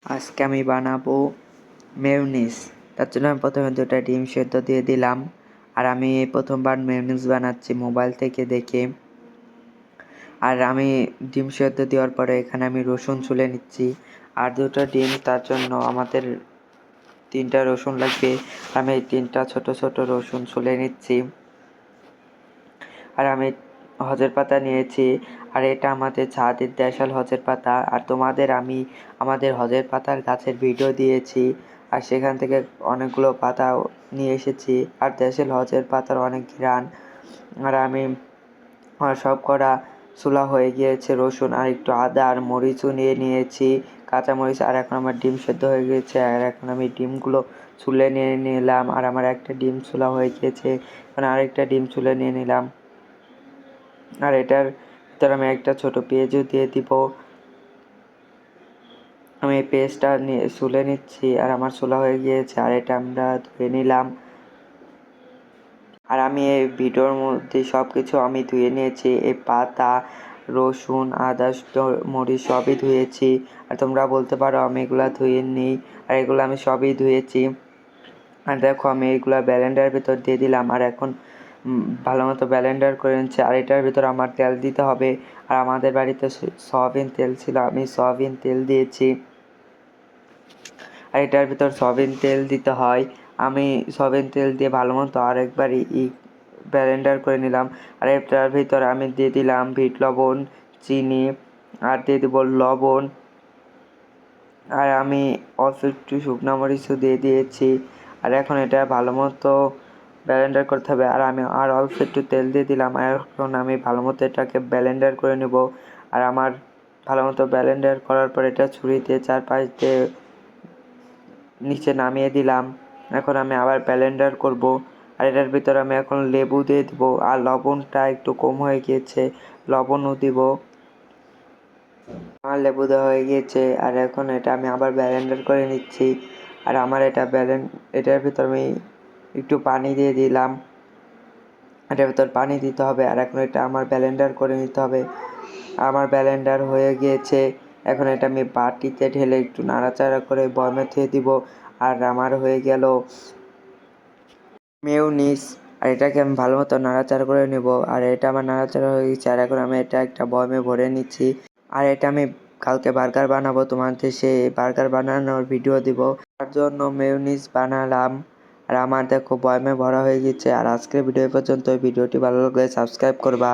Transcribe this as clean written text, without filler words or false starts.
আজকে আমি বানাবো মেয়োনিজ। তার জন্য আমি প্রথমে 2টা ডিম সেদ্ধ দিয়ে দিলাম। আর আমি প্রথমবার মেয়োনিজ বানাচ্ছি মোবাইল থেকে দেখে। আর আমি ডিম সেদ্ধ দেওয়ার পরে এখানে আমি রসুন ছুলে নিচ্ছি। আর 2টা ডিম, তার জন্য আমাদের 3টা রসুন লাগবে। আমি 3টা ছোট ছোট রসুন ছুলে নিচ্ছি। আর আমি হজের পাতা নিয়েছি। আর এটা আমাদের ছাদের দেশাল হজের পাতা। আর আমি আমাদের হজের পাতার গাছের ভিডিও দিয়েছি। আর সেখান থেকে অনেকগুলো পাতা নিয়ে এসেছি। আর দেশাল হজের পাতার অনেক ঘ্রাণ। আর আমি সব করা চুলা হয়ে গিয়েছে, রসুন আর একটু আদা আর মরিচও নিয়ে নিয়েছি, কাঁচামরিচ। আর এখন আমার ডিম সেদ্ধ হয়ে গিয়েছে। আর এখন আমি ডিমগুলো ছুলে নিয়ে নিলাম। আর আমার একটা ডিম চুলা হয়ে গিয়েছে, এখন আরেকটা ডিম ছুলে নিয়ে নিলাম। আর এটার ভিতরে আমি একটা ছোট পেঁয়াজও দিয়ে দিব। আমি এই পেঁয়াজটা নিয়ে ছুলে নিচ্ছি। আর আমার ছোলা হয়ে গিয়েছে। আর এটা আমরা ধুয়ে নিলাম। আর আমি এই ভিডিওর মধ্যে সব কিছু আমি ধুয়ে নিয়েছি। এই পাতা, রসুন, আদা, মরিচ সবই ধুয়েছি। আর তোমরা বলতে পারো আমি এগুলা ধুয়ে নিই। আর এগুলো আমি সবই ধুয়েছি। আর দেখো আমি এইগুলা ব্লেন্ডারের ভিতর দিয়ে দিলাম। আর এখন ভালো মতো ব্লেন্ডার করে নিচ্ছি। আর এটার ভিতর আমার তেল দিতে হবে। আর আমাদের বাড়িতে সয়াবিন তেল ছিল, আমি সয়াবিন তেল দিয়েছি। আর এটার ভিতর সয়াবিন তেল দিতে হয়। আমি সয়াবিন তেল দিয়ে ভালো মতো আরেকবার ব্লেন্ডার করে নিলাম। আর এটার ভিতর আমি দিয়ে দিলাম বিট লবণ, চিনি, আর দিয়ে দেবো লবণ। আর আমি অল্প একটু শুকনো মরিচও দিয়ে দিয়েছি। আর এখন এটা ভালো মতো ব্লেন্ডার করতে হবে। আর আমি আর অল্প একটু তেল দিয়ে দিলাম। আর এখন আমি ভালো মতো এটাকে ব্লেন্ডার করে নেব। আর আমার ভালো মতো ব্লেন্ডার করার পর এটা ছুরি দিয়ে চারপাশ দিয়ে নিচে নামিয়ে দিলাম। এখন আমি আবার ব্লেন্ডার করব। আর এটার ভিতরে আমি এখন লেবু দিয়ে দিব। আর লবণটা একটু কম হয়ে গিয়েছে, লবণও দিব। আমার লেবু দেওয়া হয়ে গিয়েছে। আর এখন এটা আমি আবার ব্লেন্ডার করে নিচ্ছি। আর আমার এটার ভিতর আমি একটু পানি দিয়ে দিলাম। এটার ভিতর পানি দিতে হবে। আর এখন এটা আমার ব্লেন্ডার করে নিতে হবে। আমার ব্লেন্ডার হয়ে গিয়েছে। এখন এটা আমি বাটিতে ঢেলে একটু নাড়াচাড়া করে বয়মে থুয়ে দিব। আর আমার হয়ে গেল মেয়োনিজ। আর এটাকে আমি ভালো মতো নাড়াচাড়া করে নেব। আর এটা আমার নাড়াচাড়া হয়ে গেছে। আর এখন আমি এটা একটা বয়মে ভরে নিচ্ছি। আর এটা আমি কালকে বার্গার বানাবো, তোমাদের সেই বার্গার বানানোর ভিডিও দিব। তার জন্য মেয়োনিজ বানালাম। আর আমার দেখো বয়মে ভরা হয়ে গেছে। আর আজকের ভিডিও পর্যন্ত। ভিডিওটি ভালো লাগলে সাবস্ক্রাইব করবা।